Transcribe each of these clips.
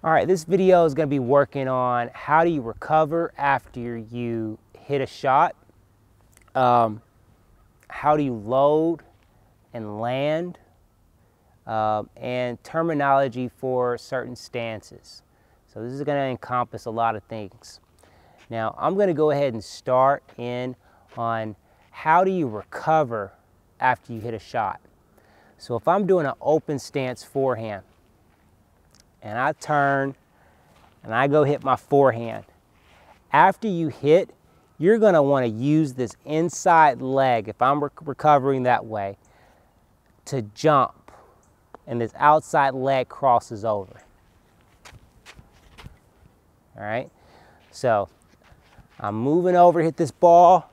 All right, this video is going to be working on how do you recover after you hit a shot, how do you load and land, and terminology for certain stances. So this is going to encompass a lot of things. Now I'm going to go ahead and start in on how do you recover after you hit a shot. So if I'm doing an open stance forehand, and I turn and I go hit my forehand. After you hit, you're going to want to use this inside leg, if I'm recovering that way, to jump, and this outside leg crosses over. All right, so I'm moving over, hit this ball,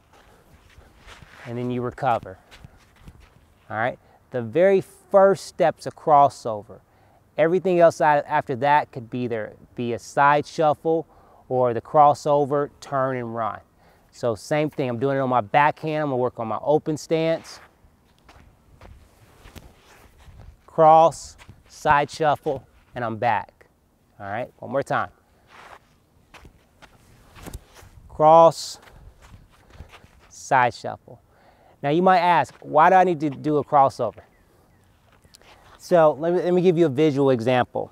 and then you recover. All right, the very first step's a crossover. Everything else after that could either be a side shuffle or the crossover, turn and run. So same thing, I'm doing it on my backhand. I'm gonna work on my open stance. Cross, side shuffle, and I'm back. All right, one more time. Cross, side shuffle. Now you might ask, why do I need to do a crossover? So let me give you a visual example.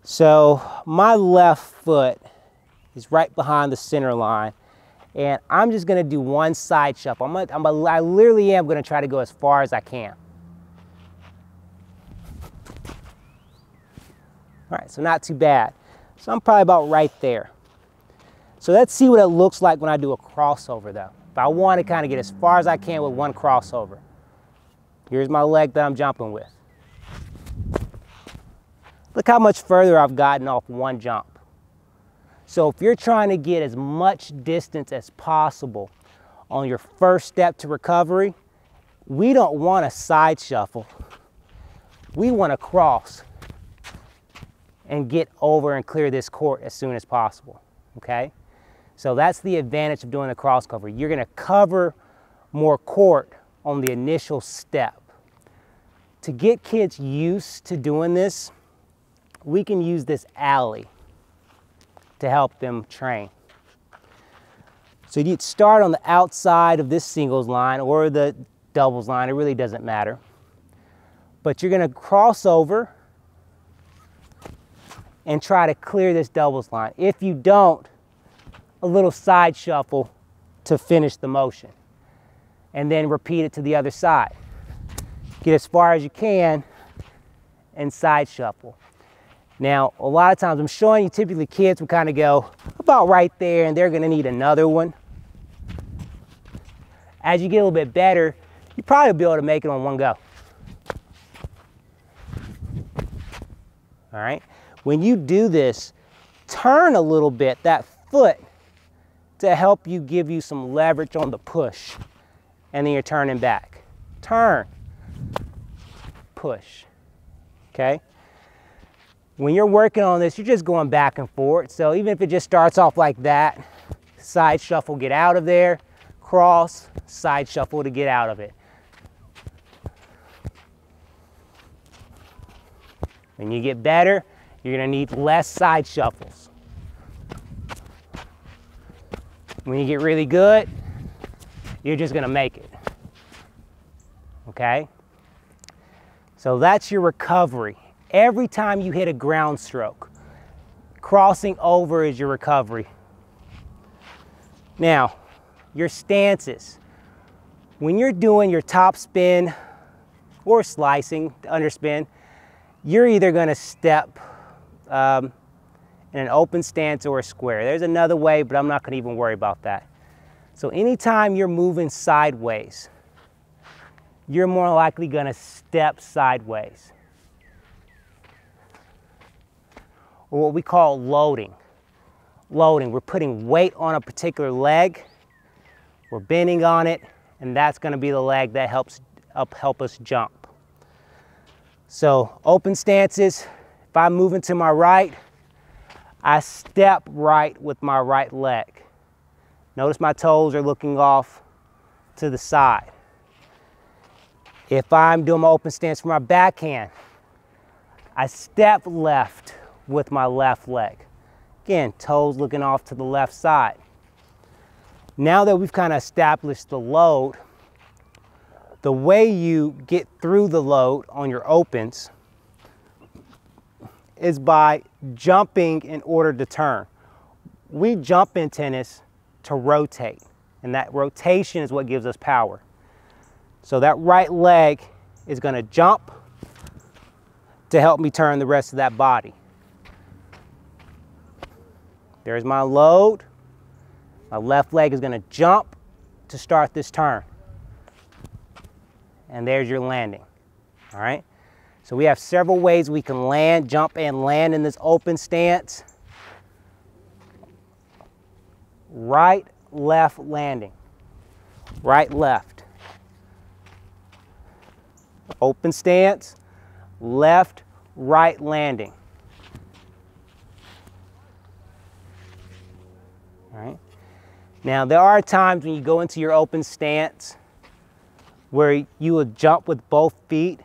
So my left foot is right behind the center line, and I'm just gonna do one side shuffle. I literally am gonna try to go as far as I can. All right, so not too bad. So I'm probably about right there. So let's see what it looks like when I do a crossover though. If I want to kind of get as far as I can with one crossover. Here's my leg that I'm jumping with. Look how much further I've gotten off one jump. So if you're trying to get as much distance as possible on your first step to recovery, we don't want a side shuffle. We want to cross and get over and clear this court as soon as possible, okay? So that's the advantage of doing the cross cover. You're gonna cover more court on the initial step. To get kids used to doing this, we can use this alley to help them train. So you'd start on the outside of this singles line or the doubles line, it really doesn't matter. But you're gonna cross over and try to clear this doubles line. If you don't, a little side shuffle to finish the motion. And then repeat it to the other side. Get as far as you can and side shuffle. Now, a lot of times I'm showing you, typically kids will kind of go about right there and they're gonna need another one. As you get a little bit better, you probably be able to make it on one go. All right, when you do this, turn a little bit, that foot, to help you give you some leverage on the push. And then you're turning back. Turn, push, okay? When you're working on this, you're just going back and forth. So even if it just starts off like that, side shuffle, get out of there, cross, side shuffle to get out of it. When you get better, you're gonna need less side shuffles. When you get really good, you're just gonna make it, okay? So that's your recovery. Every time you hit a ground stroke, crossing over is your recovery. Now, your stances. When you're doing your top spin or slicing, underspin, you're either gonna step in an open stance or a square. There's another way, but I'm not gonna even worry about that. So anytime you're moving sideways, you're more likely gonna step sideways. Or what we call loading. Loading, we're putting weight on a particular leg, we're bending on it, and that's gonna be the leg that help us jump. So open stances, if I'm moving to my right, I step right with my right leg. Notice my toes are looking off to the side. If I'm doing my open stance for my backhand, I step left with my left leg. Again, toes looking off to the left side. Now that we've kind of established the load, the way you get through the load on your opens is by jumping in order to turn. We jump in tennis to rotate, and that rotation is what gives us power. So that right leg is going to jump to help me turn the rest of that body. There's my load. My left leg is going to jump to start this turn. And there's your landing. All right? So we have several ways we can land, jump and land in this open stance. Right, left landing. Right, left. Open stance, left, right landing. All right. Now there are times when you go into your open stance where you will jump with both feet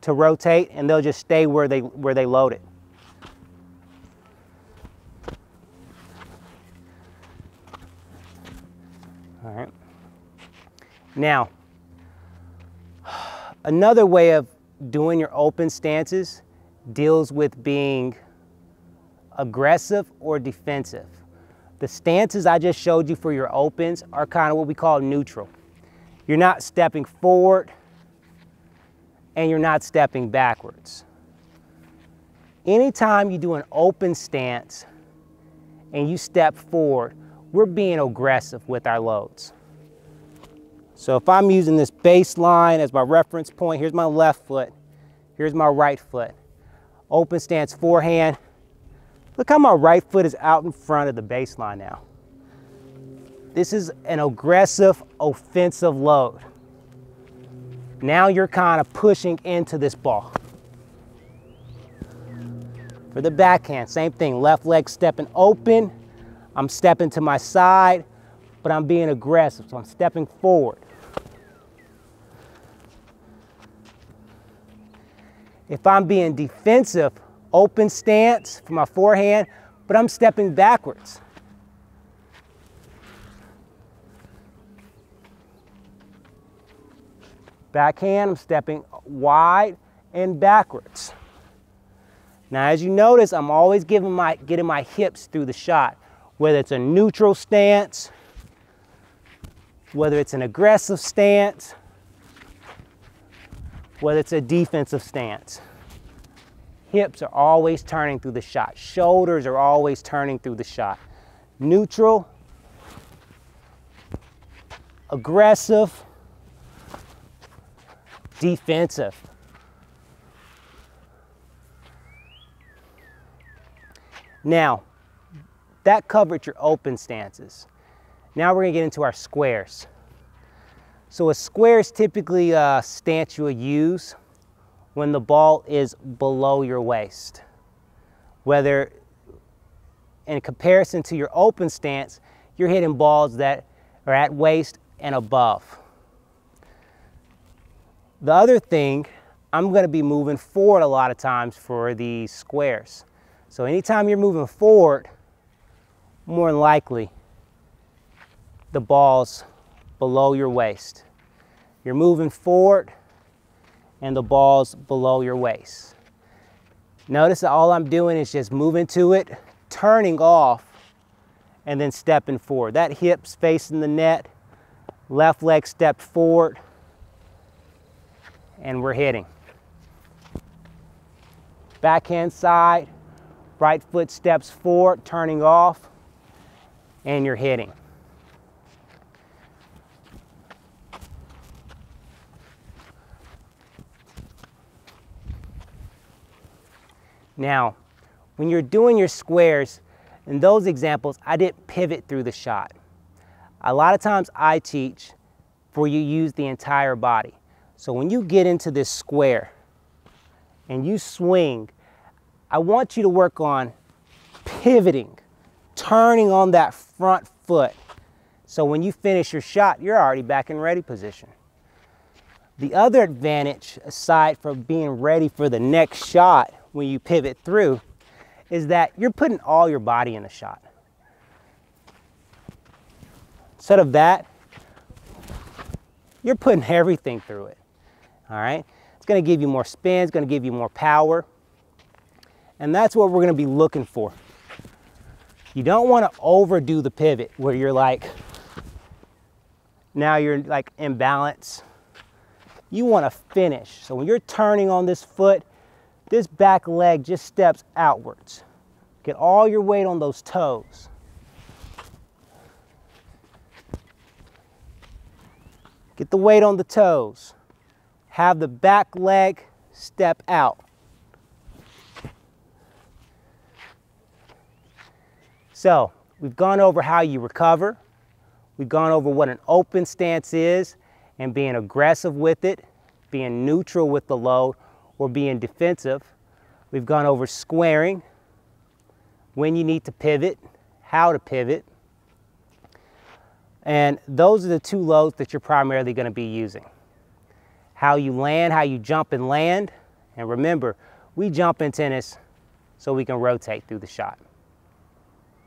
to rotate, and they'll just stay where they load it. All right. Now, another way of doing your open stances deals with being aggressive or defensive. The stances I just showed you for your opens are kind of what we call neutral. You're not stepping forward and you're not stepping backwards. Anytime you do an open stance and you step forward, we're being aggressive with our loads. So if I'm using this baseline as my reference point, here's my left foot, here's my right foot. Open stance forehand. Look how my right foot is out in front of the baseline now. This is an aggressive, offensive load. Now you're kind of pushing into this ball. For the backhand, same thing. Left leg stepping open. I'm stepping to my side, but I'm being aggressive, so I'm stepping forward. If I'm being defensive, open stance for my forehand, but I'm stepping backwards. Backhand, I'm stepping wide and backwards. Now, as you notice, I'm always getting my hips through the shot, whether it's a neutral stance, whether it's an aggressive stance, whether it's a defensive stance. Hips are always turning through the shot. Shoulders are always turning through the shot. Neutral, aggressive, defensive. Now, that covered your open stances. Now we're going to get into our squares. So a square is typically a stance you'll use when the ball is below your waist. Whether in comparison to your open stance, you're hitting balls that are at waist and above. The other thing, I'm going to be moving forward a lot of times for these squares. So anytime you're moving forward, more than likely, the ball's below your waist. You're moving forward and the ball's below your waist. Notice that all I'm doing is just moving to it, turning off, and then stepping forward. That hip's facing the net, left leg stepped forward, and we're hitting. Backhand side, right foot steps forward, turning off, and you're hitting. Now, when you're doing your squares, in those examples, I didn't pivot through the shot. A lot of times I teach for you use the entire body. So when you get into this square and you swing, I want you to work on pivoting, turning on that front foot. So when you finish your shot, you're already back in ready position. The other advantage, aside from being ready for the next shot when you pivot through, is that you're putting all your body in the shot. Instead of that, you're putting everything through it, all right? It's gonna give you more spin, it's gonna give you more power, and that's what we're gonna be looking for. You don't wanna overdo the pivot where you're like, now you're like imbalance. You wanna finish. So when you're turning on this foot, this back leg just steps outwards. Get all your weight on those toes. Get the weight on the toes. Have the back leg step out. So we've gone over how you recover. We've gone over what an open stance is and being aggressive with it, being neutral with the load, or being defensive. We've gone over squaring, when you need to pivot, how to pivot. And those are the two loads that you're primarily going to be using. How you land, how you jump and land. And remember, we jump in tennis so we can rotate through the shot.